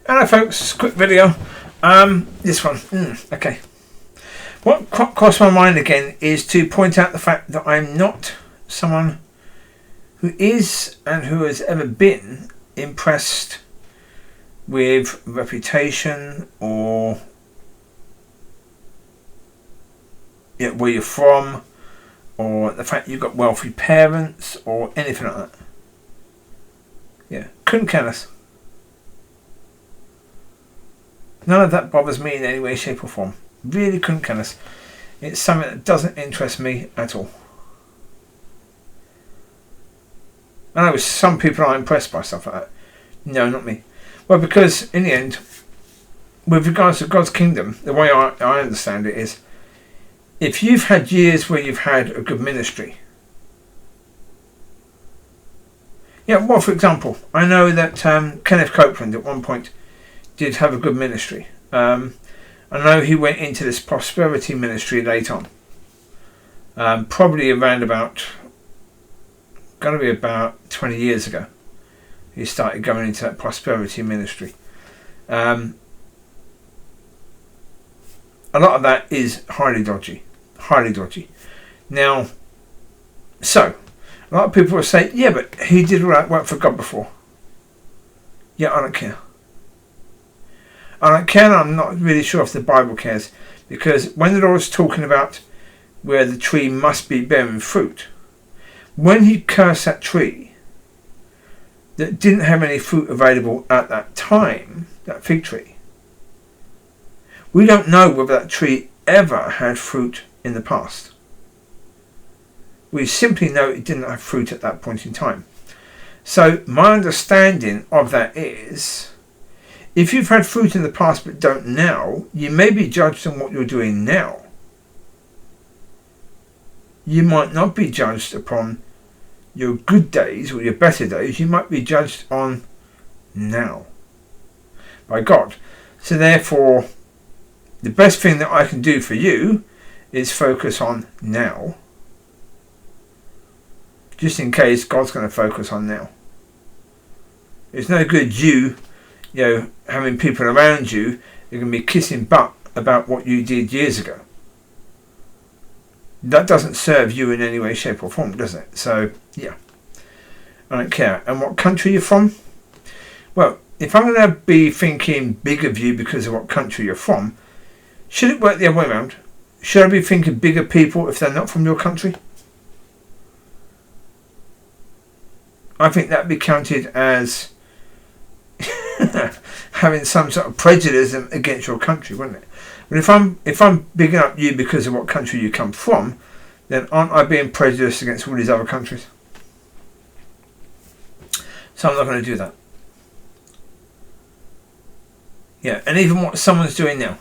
Hello folks, quick video. This one, okay. What crossed my mind again is to point out the fact that I'm not someone who is and who has ever been impressed with reputation or where you're from or the fact you've got wealthy parents or anything like that. Yeah, couldn't care less. None of that bothers me in any way, shape or form. Really couldn't care less. It's something that doesn't interest me at all. I know some people are impressed by stuff like that. No, not me. Well, because in the end, with regards to God's kingdom, the way I understand it is, if you've had years where you've had a good ministry. Yeah, well, for example, I know that Kenneth Copeland at one point did have a good ministry. I know he went into this prosperity ministry late on. Probably around about, gotta be about 20 years ago. He started going into that prosperity ministry. A lot of that is highly dodgy. Highly dodgy. Now, so, a lot of people will say, yeah, but he did all that work for God before. Yeah, I don't care. I don't care, and I'm not really sure if the Bible cares, because when the Lord is talking about where the tree must be bearing fruit, when he cursed that tree that didn't have any fruit available at that time, that fig tree, we don't know whether that tree ever had fruit in the past. We simply know it didn't have fruit at that point in time. So my understanding of that is, if you've had fruit in the past but don't now, you may be judged on what you're doing now. You might not be judged upon your good days or your better days. You might be judged on now by God. So therefore, the best thing that I can do for you is focus on now. Just in case God's going to focus on now. It's no good you having people around you who are going to be kissing butt about what you did years ago. That doesn't serve you in any way, shape or form, does it? So, yeah. I don't care. And what country you're from? Well, if I'm going to be thinking big of you because of what country you're from, should it work the other way around? Should I be thinking big of people if they're not from your country? I think that would be counted as having some sort of prejudice against your country, wouldn't it? But if I'm bigging up you because of what country you come from, then aren't I being prejudiced against all these other countries? So I'm not going to do that. Yeah, and even what someone's doing now.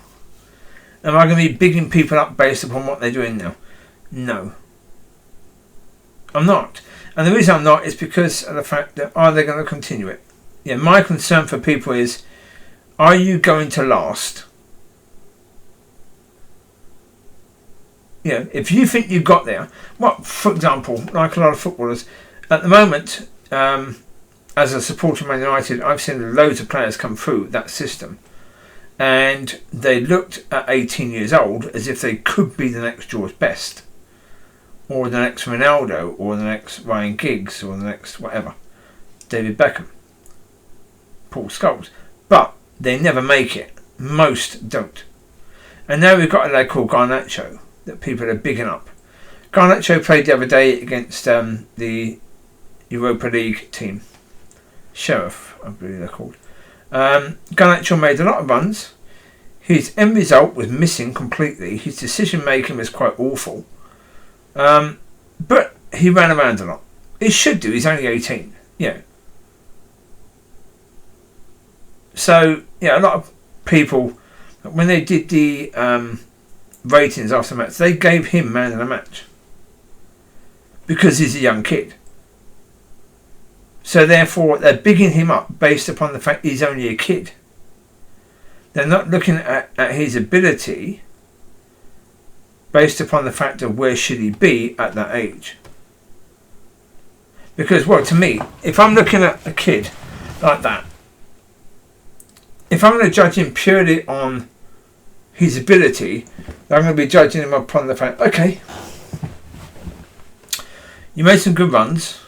Am I going to be bigging people up based upon what they're doing now? No. I'm not. And the reason I'm not is because of the fact that are they going to continue it? Yeah, my concern for people is, are you going to last? Yeah, if you think you got there, well, for example, like a lot of footballers, at the moment, as a supporter of Man United, I've seen loads of players come through that system, and they looked at 18 years old as if they could be the next George Best, or the next Ronaldo, or the next Ryan Giggs, or the next whatever, David Beckham, Paul Scholes, but they never make it. Most don't. And now we've got a lad called Garnacho that people are bigging up. Garnacho played the other day against the Europa League team, Sheriff, I believe they're called. Garnacho made a lot of runs. His end result was missing completely. His decision making was quite awful. But he ran around a lot. He should do. He's only 18. Yeah. So, yeah, a lot of people, when they did the ratings after the match, they gave him man of the match. Because he's a young kid. So therefore, they're bigging him up based upon the fact he's only a kid. They're not looking at his ability based upon the fact of where should he be at that age. Because, well, to me, if I'm looking at a kid like that, if I'm going to judge him purely on his ability, I'm going to be judging him upon the fact, okay, you made some good runs,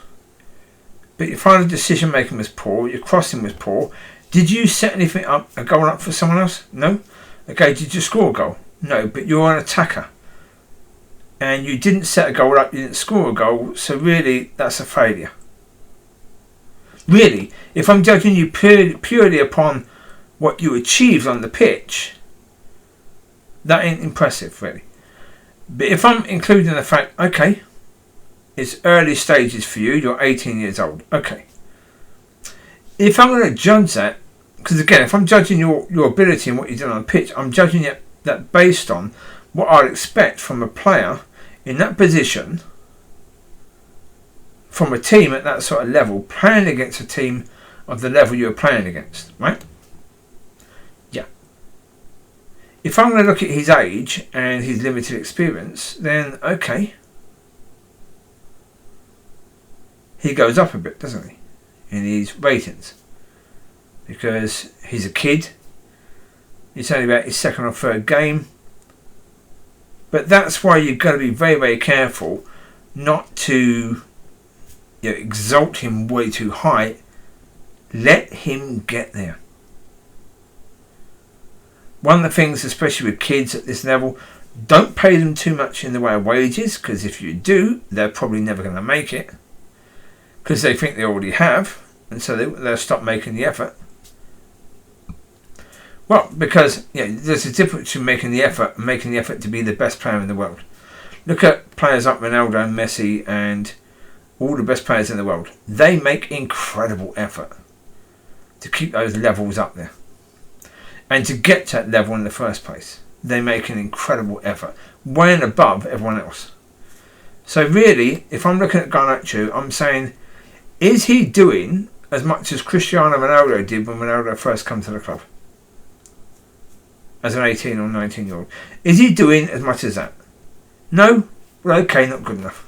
but your final decision making was poor, your crossing was poor. Did you set anything up, a goal up for someone else? No. Okay, did you score a goal? No, but you're an attacker. And you didn't set a goal up, you didn't score a goal, so really that's a failure. Really, if I'm judging you purely upon what you achieved on the pitch, that ain't impressive, really. But if I'm including the fact, okay, it's early stages for you, you're 18 years old, okay. If I'm going to judge that, because again, if I'm judging your ability and what you did on the pitch, I'm judging it that based on what I'd expect from a player in that position, from a team at that sort of level, playing against a team of the level you're playing against, right? Yeah. If I'm going to look at his age and his limited experience, then okay. He goes up a bit, doesn't he, in his ratings. Because he's a kid. It's only about his second or third game. But that's why you've got to be very, very careful not to exalt him way too high. Let him get there. One of the things, especially with kids at this level, don't pay them too much in the way of wages, because if you do, they're probably never going to make it. Because they think they already have, and so they'll stop making the effort. Well, because there's a difference between making the effort and making the effort to be the best player in the world. Look at players like Ronaldo and Messi and all the best players in the world. They make incredible effort to keep those levels up there. And to get to that level in the first place, they make an incredible effort, way and above everyone else. So really, if I'm looking at Garnacho, I'm saying, is he doing as much as Cristiano Ronaldo did when Ronaldo first came to the club? As an 18 or 19 year old. Is he doing as much as that? No? Well, okay, not good enough.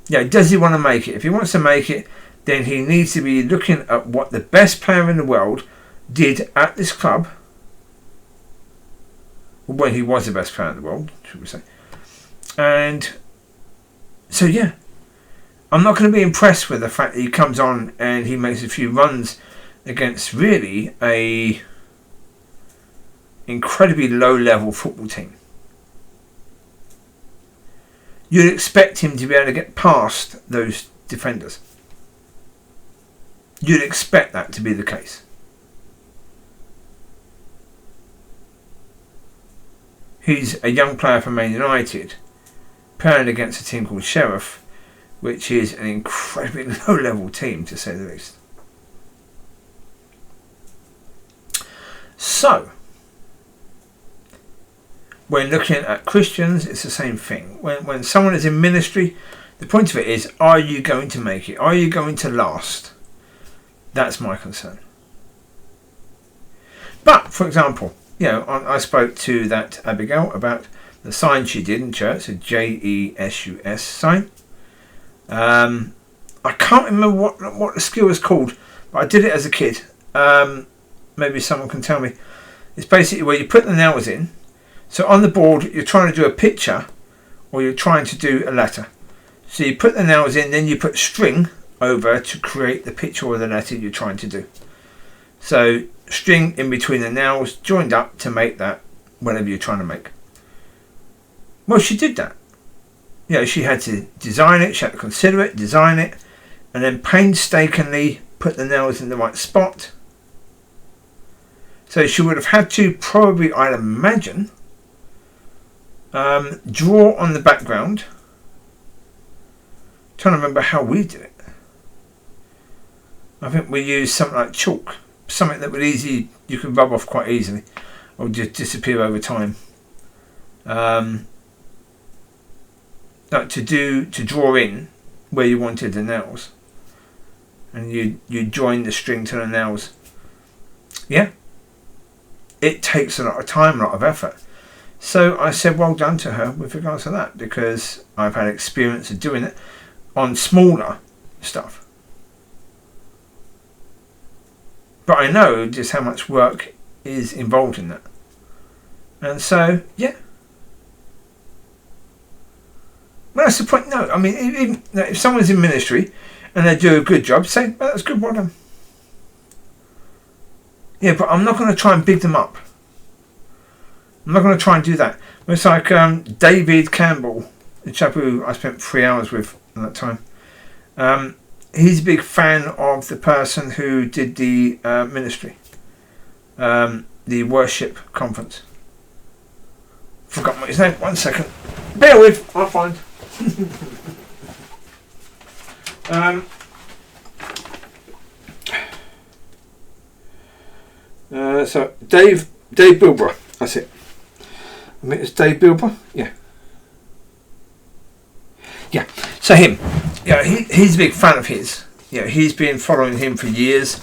Does he want to make it? If he wants to make it, then he needs to be looking at what the best player in the world did at this club. When he was the best player in the world, should we say. And so I'm not going to be impressed with the fact that he comes on and he makes a few runs against really a incredibly low level football team. You'd expect him to be able to get past those defenders. You'd expect that to be the case. He's a young player for Man United, playing against a team called Sheriff, which is an incredibly low-level team, to say the least. So, when looking at Christians, it's the same thing. When someone is in ministry, the point of it is, are you going to make it? Are you going to last? That's my concern. But, for example, I spoke to that Abigail about the sign she did in church, a JESUS sign. I can't remember what the skill is called, but I did it as a kid. Maybe someone can tell me. It's basically where you put the nails in. So on the board, you're trying to do a picture, or you're trying to do a letter. So you put the nails in, then you put string over to create the picture or the letter you're trying to do. So string in between the nails, joined up to make that whatever you're trying to make. Well, she did that. She had to design it, she had to consider it, design it, and then painstakingly put the nails in the right spot. So she would have had to probably, I'd imagine, draw on the background. I'm trying to remember how we did it. I think we used something like chalk, something that you could rub off quite easily, or just disappear over time. To draw in where you wanted the nails, and you join the string to the nails. It takes a lot of time, a lot of effort. So I said well done to her with regards to that, because I've had experience of doing it on smaller stuff. But I know just how much work is involved in that. And so, yeah. Well, that's the point. No, I mean, even if someone's in ministry and they do a good job, say, well, that's good, well done. Yeah, but I'm not going to try and big them up. I'm not going to try and do that. It's like David Campbell, the chap who I spent 3 hours with at that time. He's a big fan of the person who did the ministry, the worship conference. Forgot what his name. 1 second. Bear with. I'll find. So Dave Bilbrough. That's it. I mean, it's Dave Bilbrough. Yeah. Yeah. So him. Yeah, he's a big fan of his. You know, he's been following him for years,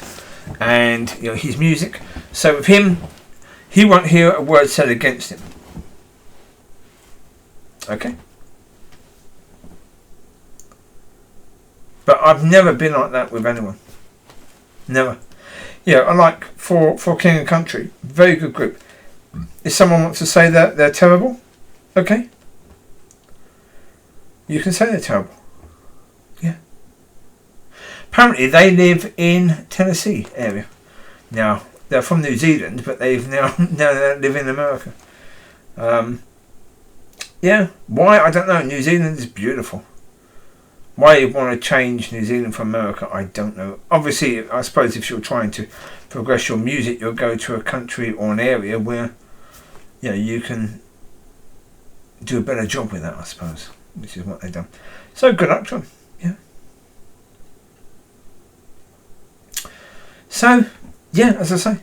and you know his music. So with him, he won't hear a word said against him. Okay. But I've never been like that with anyone. Never. Yeah, I like for King and Country, very good group. If someone wants to say that they're terrible, okay. You can say they're terrible. Yeah. Apparently they live in Tennessee area. Now, they're from New Zealand, but they've now they live in America. Yeah. Why? I don't know. New Zealand is beautiful. Why you want to change New Zealand from America, I don't know. Obviously, I suppose if you're trying to progress your music, you'll go to a country or an area where you can do a better job with that, I suppose, which is what they've done. So good luck to them. Yeah. So, yeah, as I say.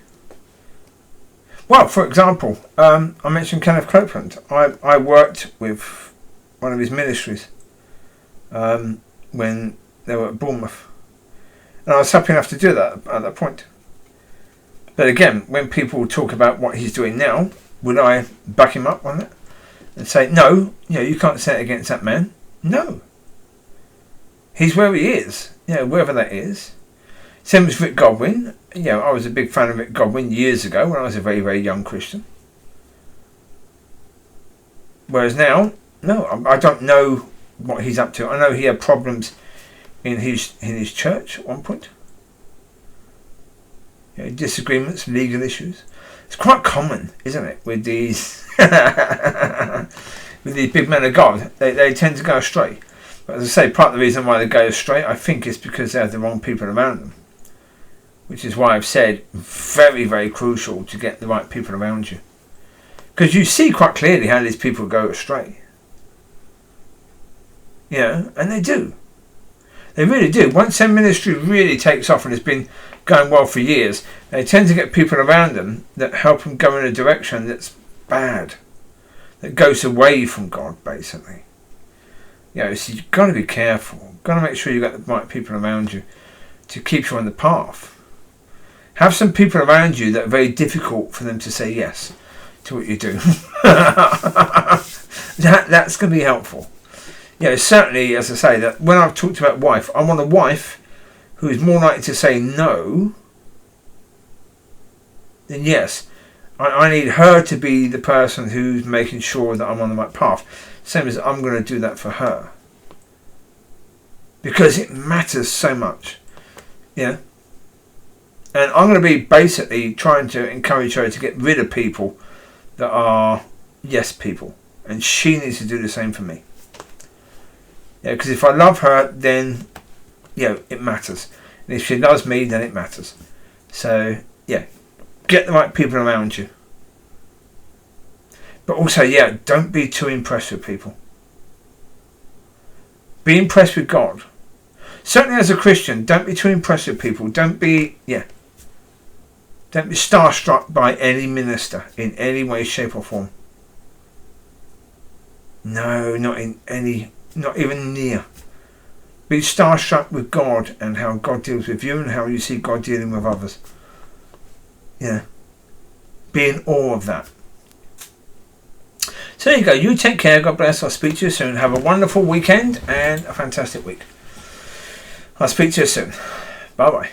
Well, for example, I mentioned Kenneth Copeland. I worked with one of his ministries when they were at Bournemouth. And I was happy enough to do that at that point. But again, when people talk about what he's doing now, would I back him up on that? And say, no, you can't say it against that man. No. He's where he is, wherever that is. Same as Rick Godwin. I was a big fan of Rick Godwin years ago when I was a very, very young Christian. Whereas now, no, I don't know what he's up to. I know he had problems in his church at one point. Disagreements, legal issues. It's quite common, isn't it, with these with these big men of God. They tend to go astray. But as I say, part of the reason why they go astray, I think, is because they have the wrong people around them. Which is why I've said very, very crucial to get the right people around you. Because you see quite clearly how these people go astray. And they do. They really do. Once their ministry really takes off and has been going well for years, they tend to get people around them that help them go in a direction that's bad. That goes away from God, basically. So you've got to be careful. You've got to make sure you've got the right people around you to keep you on the path. Have some people around you that are very difficult for them to say yes to what you do. That's going to be helpful. Certainly, as I say, that when I've talked about wife, I want a wife who is more likely to say no than yes. I need her to be the person who's making sure that I'm on the right path. Same as I'm going to do that for her. Because it matters so much. And I'm going to be basically trying to encourage her to get rid of people that are yes people. And she needs to do the same for me. Because if I love her, then, it matters. And if she loves me, then it matters. So, get the right people around you. But also, don't be too impressed with people. Be impressed with God. Certainly as a Christian, don't be too impressed with people. Don't be starstruck by any minister in any way, shape or form. No, not even near. Be starstruck with God and how God deals with you and how you see God dealing with others. Be in awe of that. So there you go. You take care. God bless. I'll speak to you soon. Have a wonderful weekend and a fantastic week. I'll speak to you soon. Bye bye.